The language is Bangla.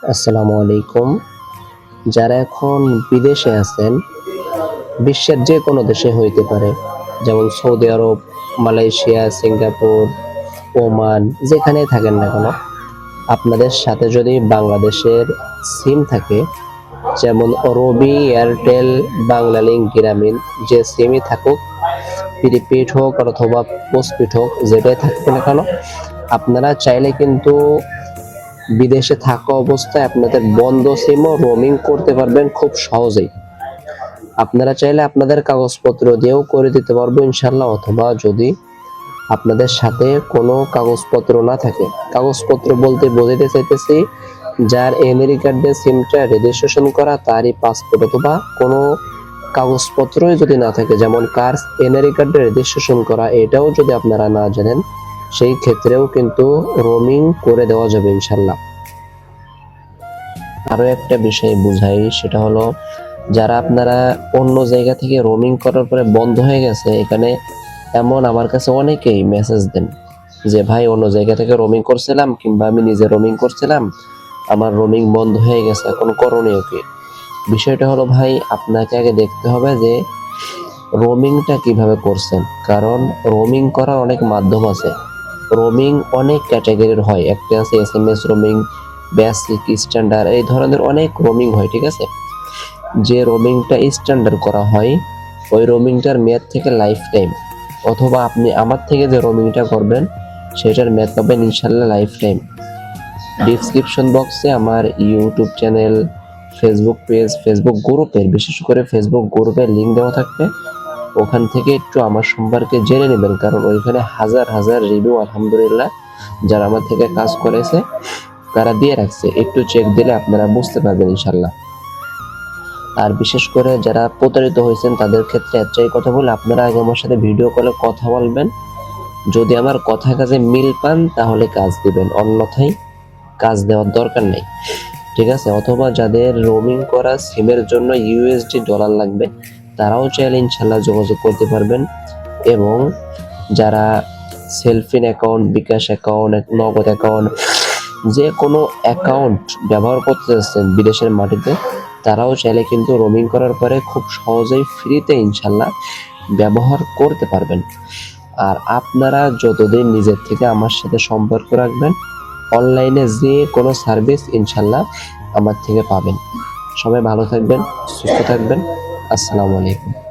আসসালামু আলাইকুম। যারা এখন বিদেশে আছেন, বিশ্বের যে কোনো দেশে হইতে পারে, যেমন সৌদি আরব, মালয়েশিয়া, সিঙ্গাপুর, ওমান, যেখানেই থাকেন না কেন, আপনাদের সাথে যদি বাংলাদেশের সিম থাকে, যেমন রবি, এয়ারটেল, বাংলালিংক, গ্রামীণ, যে সিমই থাকুক, প্রিপেড হোক অথবা পোস্টপেড হোক, যেটাই থাকুক না কেন, আপনারা চাইলে কিন্তু বিদেশে থাকা অবস্থায় আপনাদের বন্ধ সিমও রোমিং করতে পারবেন খুব সহজেই। আপনারা চাইলে আপনাদের কাগজপত্র দিয়েও করে দিতে পারবো ইনশাল্লাহ, অথবা যদি আপনাদের সাথে কোনো কাগজপত্র না থাকে, কাগজপত্র বলতে বোঝাতে চাইতেছি যার এনআরই কার্ডে সিমটা রেজিস্ট্রেশন করা, তারই পাসপোর্ট অথবা কোনো কাগজপত্রই যদি না থাকে, যেমন কার এনআরই কার্ডে রেজিস্ট্রেশন করা, এটাও যদি আপনারা না জানেন, সেই ক্ষেত্রেও কিন্তু রোমিং করে দেওয়া যাবে ইনশাল্লাহ। আরো একটা বিষয় বুঝাই, সেটা হলো যারা আপনারা অন্য জায়গা থেকে রোমিং করার পরে বন্ধ হয়ে গেছে, এখানে এমন আমার কাছে অনেকেই মেসেজ দেন যে ভাই অন্য জায়গা থেকে রোমিং করছিলাম কিংবা আমি নিজে রোমিং করছিলাম, আমার রোমিং বন্ধ হয়ে গেছে, এখন করণীয় কি? বিষয়টা হলো ভাই, আপনাকে আগে দেখতে হবে যে রোমিংটা কিভাবে করছেন, কারণ রোমিং করার অনেক মাধ্যম আছে। রোমিং অনেক ক্যাটাগরির হয়, একটা আছে এসএমএস রোমিং, বেসিক, স্ট্যান্ডার্ড, এই ধরনের অনেক রোমিং হয়, ঠিক আছে? যে রোমিংটা স্ট্যান্ডার্ড করা হয়, ওই রোমিংটার মেয়াদ থেকে লাইফ টাইম, অথবা আপনি আমার থেকে যে রোমিংটা করবেন সেটার মেয়াদ পাবেন ইনশাল্লাহ লাইফ টাইম। ডিসক্রিপশন বক্সে আমার YouTube channel, Facebook page, Facebook গ্রুপের, বিশেষ করে ফেসবুক গ্রুপের লিঙ্ক দেওয়া থাকবে, ওখান থেকে একটু আমার সম্পর্কে জেনে নেবেন, কারণ ওইখানে হাজার হাজার রিভিউ আলহামদুলিল্লাহ যারা আমার থেকে কাজ করেছে তারা দিয়ে রাখছে, একটু চেক দিলে আপনারা বুঝতে পারবেন ইনশাল্লাহ। আর বিশেষ করে যারা প্রতারিত হয়েছেন তাদের ক্ষেত্রে একটাই কথা বলে, আপনারা আগে আমার সাথে ভিডিও কলে কথা বলবেন, যদি আমার কথা কাজে মিল পান তাহলে কাজ দিবেন, অন্যথায় কাজ দেওয়ার দরকার নেই, ঠিক আছে? অথবা যাদের রোমিং করা সিমের জন্য ইউএসডি ডলার লাগবে, তারাও চাইলে ইনশাল্লাহ যোগাযোগ করতে পারবেন। এবং যারা সেলফিন অ্যাকাউন্ট, বিকাশ অ্যাকাউন্ট, নগদ অ্যাকাউন্ট, যে কোনো অ্যাকাউন্ট ব্যবহার করতে চাচ্ছেন বিদেশের মাটিতে, তারাও চাইলে কিন্তু রোমিং করার পরে খুব সহজেই ফ্রিতে ইনশাল্লাহ ব্যবহার করতে পারবেন। আর আপনারা যতদিন নিজের থেকে আমার সাথে সম্পর্ক রাখবেন, অনলাইনে যে কোনো সার্ভিস ইনশাল্লাহ আমার থেকে পাবেন। সবাই ভালো থাকবেন, সুস্থ থাকবেন। আসসালামু আলাইকুম।